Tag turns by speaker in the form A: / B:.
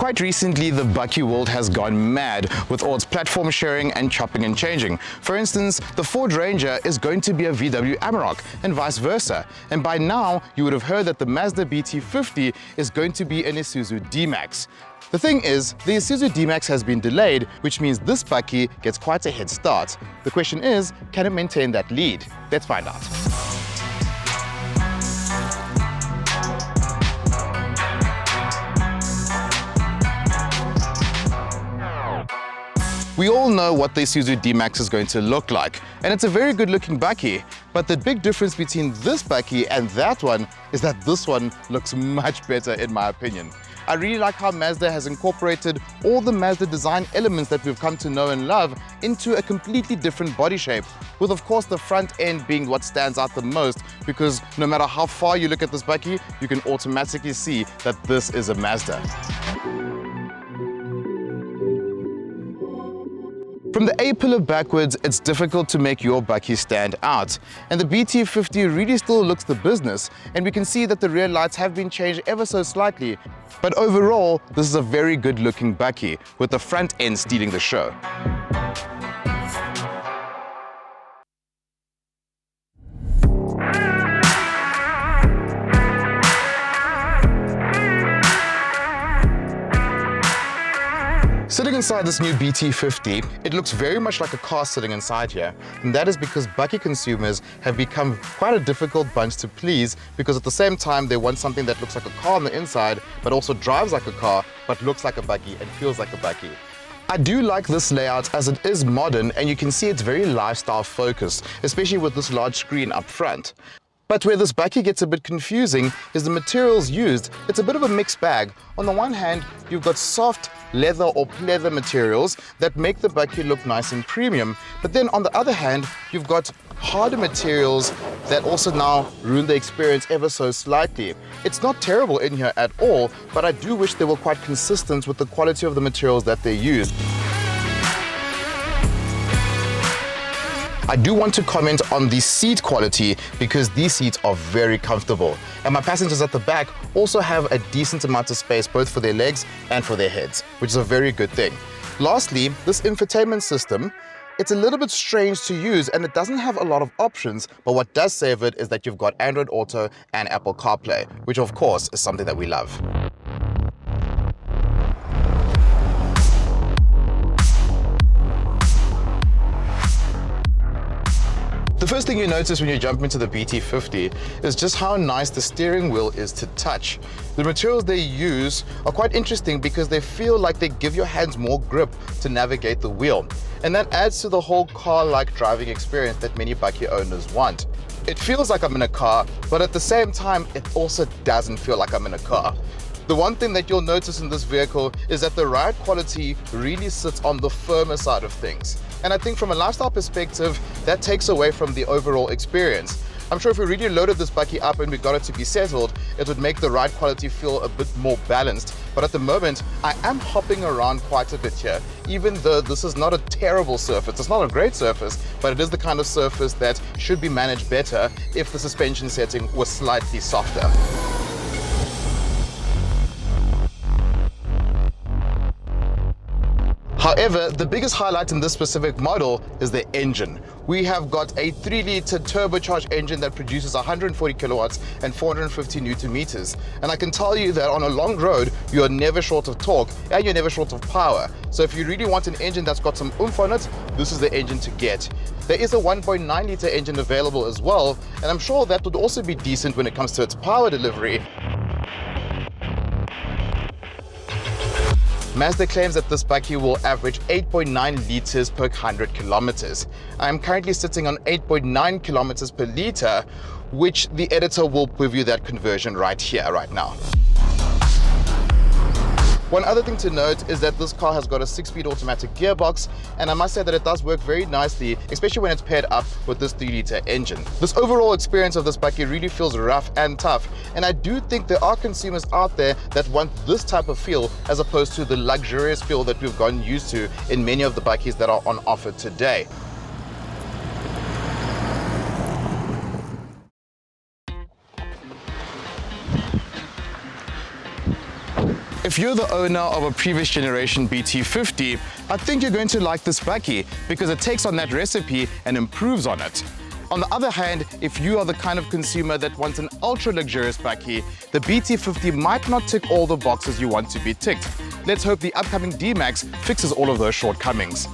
A: Quite recently, the bakkie world has gone mad with all its platform sharing and chopping and changing. For instance, the Ford Ranger is going to be a VW Amarok and vice versa. And by now, you would have heard that the Mazda BT50 is going to be an Isuzu D-Max. The thing is, the Isuzu D-Max has been delayed, which means this bakkie gets quite a head start. The question is, can it maintain that lead? Let's find out. We all know what the Isuzu D-Max is going to look like, and it's a very good looking bakkie, but the big difference between this bakkie and that one is that this one looks much better in my opinion. I really like how Mazda has incorporated all the Mazda design elements that we've come to know and love into a completely different body shape, with of course the front end being what stands out the most, because no matter how far you look at this bakkie, you can automatically see that this is a Mazda. From the A-pillar backwards, it's difficult to make your bakkie stand out. And the BT50 really still looks the business, and we can see that the rear lights have been changed ever so slightly. But overall, this is a very good looking bakkie, with the front end stealing the show. Sitting inside this new BT50, it looks very much like a car sitting inside here. And that is because bakkie consumers have become quite a difficult bunch to please, because at the same time they want something that looks like a car on the inside, but also drives like a car, but looks like a bakkie and feels like a bakkie. I do like this layout as it is modern, and you can see it's very lifestyle focused, especially with this large screen up front. But where this bakkie gets a bit confusing is the materials used. It's a bit of a mixed bag. On the one hand, you've got soft leather or pleather materials that make the bakkie look nice and premium. But then on the other hand, you've got harder materials that also now ruin the experience ever so slightly. It's not terrible in here at all, but I do wish they were quite consistent with the quality of the materials that they use. I do want to comment on the seat quality, because these seats are very comfortable. And my passengers at the back also have a decent amount of space both for their legs and for their heads, which is a very good thing. Lastly, this infotainment system, it's a little bit strange to use and it doesn't have a lot of options, but what does save it is that you've got Android Auto and Apple CarPlay, which of course is something that we love. The first thing you notice when you jump into the BT50 is just how nice the steering wheel is to touch. The materials they use are quite interesting because they feel like they give your hands more grip to navigate the wheel. And that adds to the whole car-like driving experience that many bakkie owners want. It feels like I'm in a car, but at the same time, it also doesn't feel like I'm in a car. The one thing that you'll notice in this vehicle is that the ride quality really sits on the firmer side of things. And I think from a lifestyle perspective, that takes away from the overall experience. I'm sure if we really loaded this bakkie up and we got it to be settled, it would make the ride quality feel a bit more balanced. But at the moment, I am hopping around quite a bit here, even though this is not a terrible surface. It's not a great surface, but it is the kind of surface that should be managed better if the suspension setting was slightly softer. However, the biggest highlight in this specific model is the engine. We have got a 3-litre turbocharged engine that produces 140 kilowatts and 450 Newton meters. And I can tell you that on a long road, you are never short of torque and you're never short of power. So if you really want an engine that's got some oomph on it, this is the engine to get. There is a 1.9-litre engine available as well, and I'm sure that would also be decent when it comes to its power delivery. Mazda claims that this bakkie will average 8.9 liters per 100 kilometers. I am currently sitting on 8.9 kilometers per liter, which the editor will give you that conversion right here, right now. One other thing to note is that this car has got a 6-speed automatic gearbox, and I must say that it does work very nicely, especially when it's paired up with this 3-litre engine. This overall experience of this bakkie really feels rough and tough, and I do think there are consumers out there that want this type of feel as opposed to the luxurious feel that we've gotten used to in many of the bakkies that are on offer today. If you're the owner of a previous generation BT50, I think you're going to like this bakkie because it takes on that recipe and improves on it. On the other hand, if you are the kind of consumer that wants an ultra-luxurious bakkie, the BT50 might not tick all the boxes you want to be ticked. Let's hope the upcoming D-Max fixes all of those shortcomings.